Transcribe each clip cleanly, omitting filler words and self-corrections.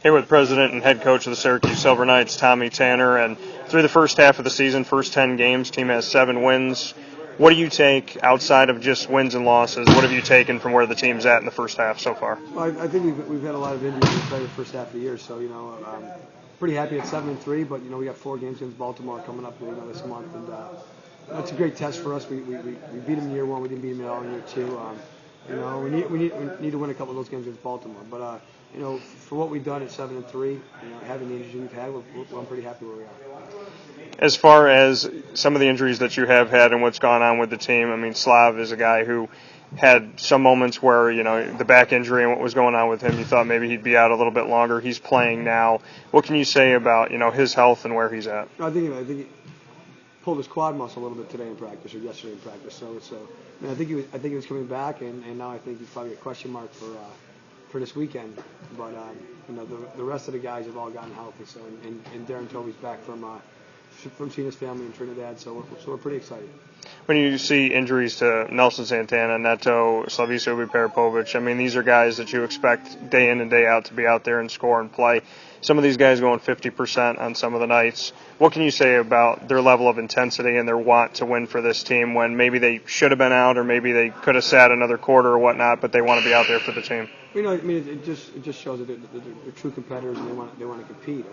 Here with President and Head Coach of the Syracuse Silver Knights, Tommy Tanner, and through the first half of the season, first 10 games, team has 7 wins. What do you take outside of just wins and losses? What have you taken from where the team's at in the first half so far? Well, I think we've had a lot of injuries in the first half of the year, so pretty happy at 7-3. But we got 4 games against Baltimore coming up this month, and that's a great test for us. We beat them in year 1, we didn't beat them at all in year 2. We need to win a couple of those games against Baltimore, but for what we've done at 7-3, having the injuries we've had, I'm pretty happy where we are. As far as some of the injuries that you have had and what's gone on with the team, I mean, Slav is a guy who had some moments where, the back injury and what was going on with him, you thought maybe he'd be out a little bit longer. He's playing now. What can you say about, his health and where he's at? I think he pulled his quad muscle a little bit today in practice or yesterday in practice. So I think he was coming back, and now I think he's probably a question mark for this weekend. But the rest of the guys have all gotten healthy. So and Darren Tovey's back from seeing his family in Trinidad. So we're pretty excited. When you see injuries to Nelson Santana, Neto, Slaviso Perapovic, I mean, these are guys that you expect day in and day out to be out there and score and play. Some of these guys going 50% on some of the nights. What can you say about their level of intensity and their want to win for this team when maybe they should have been out or maybe they could have sat another quarter or whatnot, but they want to be out there for the team? It just shows that they're true competitors and they want to compete.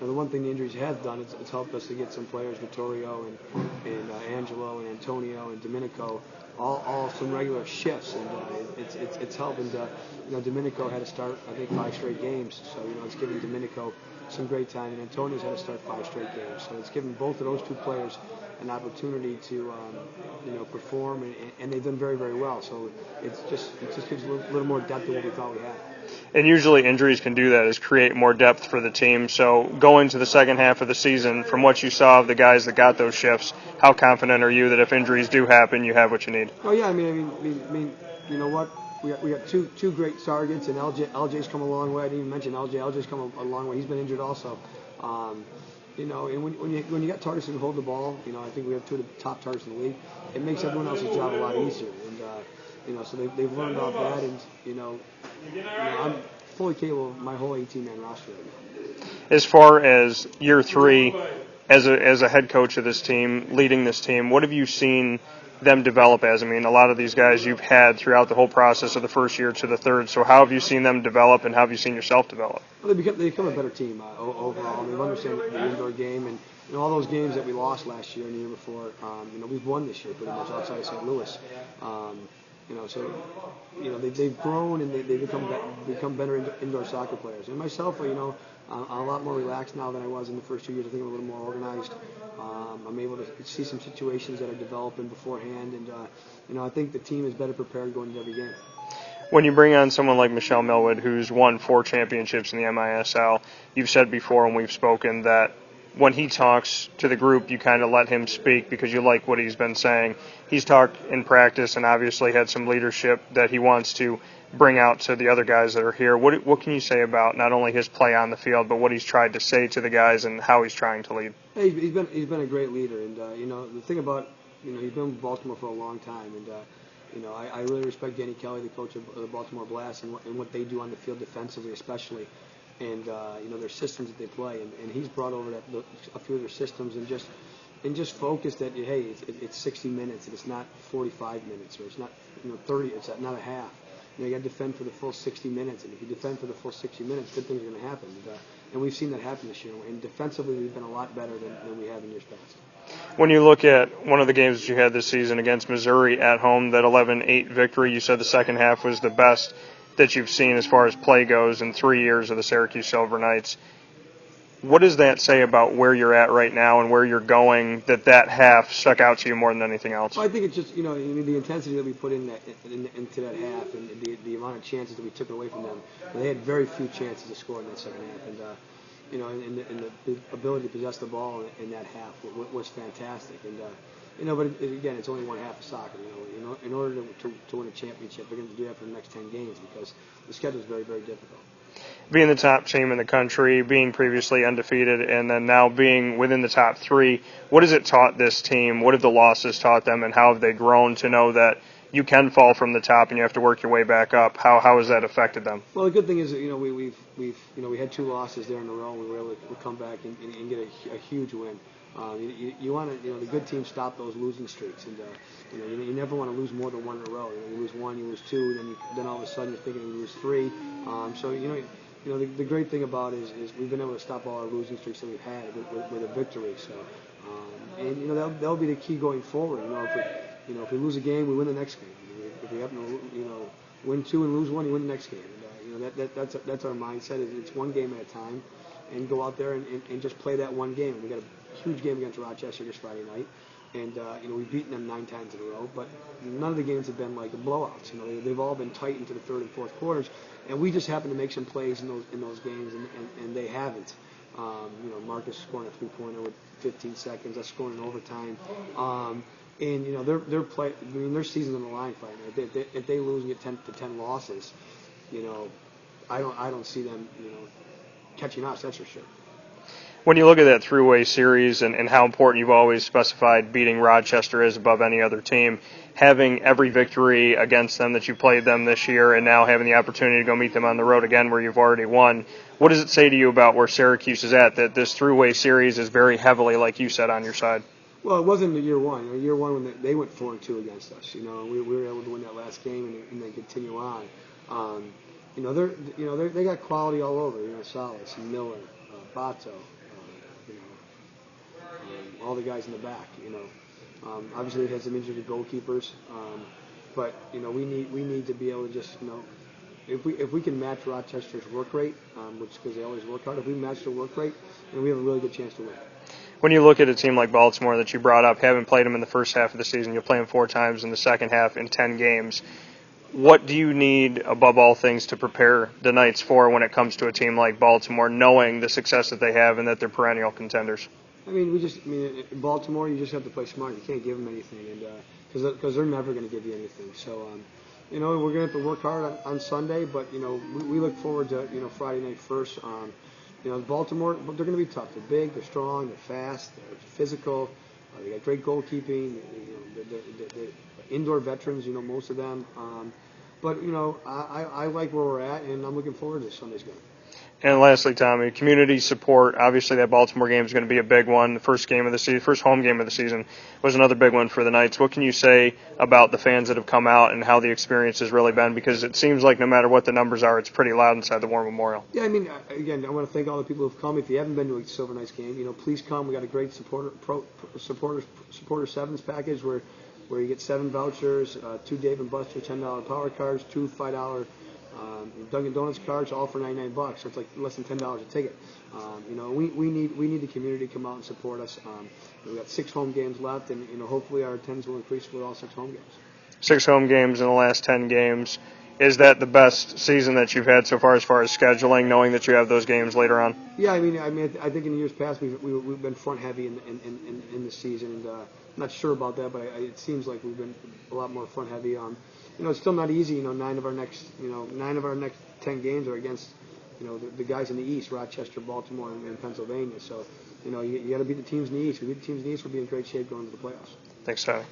The one thing the injuries have done is it's helped us to get some players, Vittorio and Angelo and Antonio and Domenico, all some regular shifts, and it's helped. And Domenico had to start, I think, 5 straight games, so it's giving Domenico some great time, and Antonio's had to start 5 straight games, so it's given both of those 2 players an opportunity to perform, and they've done very, very well. So it just gives a little more depth than what we thought we had. And usually injuries can do that, is create more depth for the team. So going to the second half of the season, from what you saw of the guys that got those shifts, how confident are you that if injuries do happen, you have what you need? Oh yeah, I mean, you know what? We got two great targets, and LJ's come a long way. I didn't even mention LJ. LJ's come a long way. He's been injured also. And when you got targets who can hold the ball, I think we have 2 of the top targets in the league. It makes everyone else's job a lot easier, and so they've learned off that, and I'm fully capable of my whole 18-man roster right now. As far as year 3, as a head coach of this team, leading this team, what have you seen them develop as? I mean, a lot of these guys you've had throughout the whole process of the first year to the third. So how have you seen them develop, and how have you seen yourself develop? Well, they become a better team overall. They understand the indoor game, and all those games that we lost last year and the year before, we've won this year pretty much outside of St. Louis. They've grown and they become better indoor soccer players. And myself, I'm a lot more relaxed now than I was in the first 2 years. I think I'm a little more organized. I'm able to see some situations that are developing beforehand, and I think the team is better prepared going into every game. When you bring on someone like Michelle Millwood, who's won 4 championships in the MISL, you've said before when we've spoken that when he talks to the group, you kind of let him speak because you like what he's been saying. He's talked in practice and obviously had some leadership that he wants to bring out to the other guys that are here. What can you say about not only his play on the field, but what he's tried to say to the guys and how he's trying to lead? Hey, he's been a great leader, and the thing about he's been with Baltimore for a long time, and I really respect Danny Kelly, the coach of the Baltimore Blast, and what they do on the field defensively, especially. And their systems that they play, and he's brought over a few of their systems, and just focused that it's 60 minutes and it's not 45 minutes, or it's not 30, it's not a half. You got to defend for the full 60 minutes, and if you defend for the full 60 minutes, good things are going to happen. And we've seen that happen this year. And defensively, we've been a lot better than we have in years past. When you look at one of the games that you had this season against Missouri at home, that 11-8 victory, you said the second half was the best that you've seen as far as play goes in 3 years of the Syracuse Silver Knights. What does that say about where you're at right now and where you're going, that half stuck out to you more than anything else? Well, I think it's just, the intensity that we put into that half, and the amount of chances that we took away from them. They had very few chances to score in that second half, and the ability to possess the ball in that half was fantastic. And but again, it's only one half of soccer. In order to win a championship, they're going to do that for the next 10 games because the schedule is very, very difficult. Being the top team in the country, being previously undefeated, and then now being within the top 3, what has it taught this team? What have the losses taught them, and how have they grown to know that you can fall from the top and you have to work your way back up. How has that affected them? Well, the good thing is that we had 2 losses there in a row. And we were able to come back and get a huge win. You want to, the good teams stop those losing streaks, and you never want to lose more than 1 in a row. You lose 1, you lose 2, then all of a sudden you're thinking you lose 3. So the great thing about it is we've been able to stop all our losing streaks that we've had with a victory. So and that'll be the key going forward. If we lose a game, we win the next game. If we happen to win 2 and lose 1, you win the next game. And, that's our mindset. It's one game at a time, and go out there and just play that one game. We got a huge game against Rochester this Friday night, and we've beaten them 9 times in a row. But none of the games have been like blowouts. They've all been tight into the 3rd and 4th quarters, and we just happen to make some plays in those games, and they haven't. Marcus scoring a 3-pointer with 15 seconds. Us scoring in overtime. And their season's on the line fighting. If they lose and get 10 losses, I don't see them catching us. That's for sure. When you look at that three-way series and how important you've always specified beating Rochester is above any other team, having every victory against them that you played them this year and now having the opportunity to go meet them on the road again where you've already won, what does it say to you about where Syracuse is at, that this three-way series is very heavily, like you said, on your side? Well, it wasn't in year 1. Year 1 when they went 4-2 against us. We were able to win that last game and then continue on. They got quality all over. Salas, Miller, Bato, all the guys in the back. Obviously they had some injured goalkeepers, but we need to be able to just if we can match Rochester's work rate, which because they always work hard. If we match their work rate, then we have a really good chance to win. When you look at a team like Baltimore that you brought up, haven't played them in the first half of the season, you'll play them 4 times in the second half in 10 games. What do you need, above all things, to prepare the Knights for when it comes to a team like Baltimore, knowing the success that they have and that they're perennial contenders? In Baltimore, you just have to play smart. You can't give them anything, and because they're never going to give you anything. So, we're going to have to work hard on Sunday, but we look forward to Friday night first. Baltimore, they're going to be tough. They're big, they're strong, they're fast, they're physical. They got great goalkeeping. They're indoor veterans, most of them. But I like where we're at, and I'm looking forward to Sunday's game. And lastly, Tommy, community support. Obviously, that Baltimore game is going to be a big one. The first game of the season, first home game of the season, was another big one for the Knights. What can you say about the fans that have come out and how the experience has really been? Because it seems like no matter what the numbers are, it's pretty loud inside the War Memorial. Yeah, again, I want to thank all the people who've come. If you haven't been to a Silver Knights game, please come. We got a great supporter sevens package where you get 7 vouchers, 2 Dave & Buster $10 power cards, 2 $5 Dunkin' Donuts cards, all for $99. So it's like less than $10 a ticket. We need the community to come out and support us. We got 6 home games left, and hopefully our attendance will increase with all 6 home games. 6 home games in the last 10 games. Is that the best season that you've had so far as scheduling, knowing that you have those games later on? Yeah, I think in the years past we've been front heavy in the season, and I'm not sure about that, but it seems like we've been a lot more front heavy. It's still not easy. 9 of our next 10 games are against the guys in the East, Rochester, Baltimore, and Pennsylvania. So you got to beat the teams in the East. If we beat the teams in the East, we'll be in great shape going to the playoffs. Thanks, Tommy.